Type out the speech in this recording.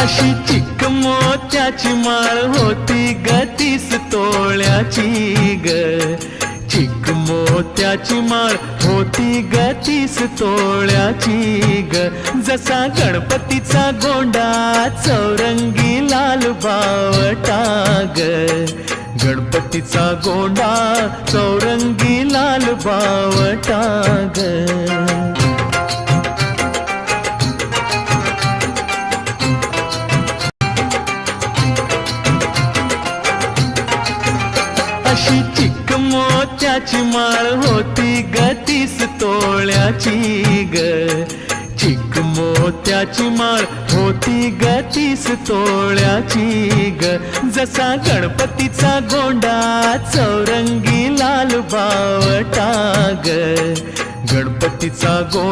अशी चिक मोत्याची माळ होती ग 30 तोळ्याची ग, चिक मोत्याची माळ होती ग 30 तोळ्याची ग, जसा गणपतीचा गोंडा चौरंगी लाल बावटा ग, गणपतीचा गोंडा चौरंगी लाल बावटा ग. अशी चिक मोत्याची माळ होती ग 30 तोळ्याची ग, चिक मोत्याची माळ होती ग 30 तोळ्याची ग, जसा गणपतीचा गोंडा चौरंगी लाल बावटा ग, गणपतीचा गोंडा